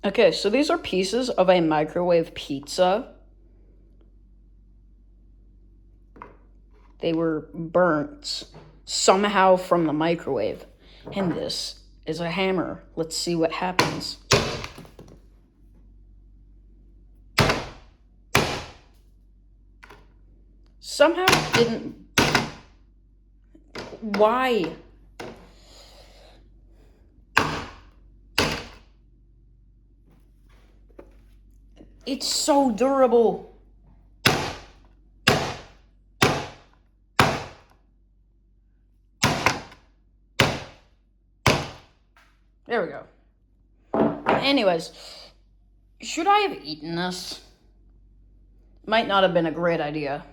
Okay, so these are pieces of a microwave pizza. They were burnt somehow from the microwave. And this is a hammer. Let's see what happens. Somehow it didn't... Why? It's so durable. There we go. Anyways, should I have eaten this? Might not have been a great idea.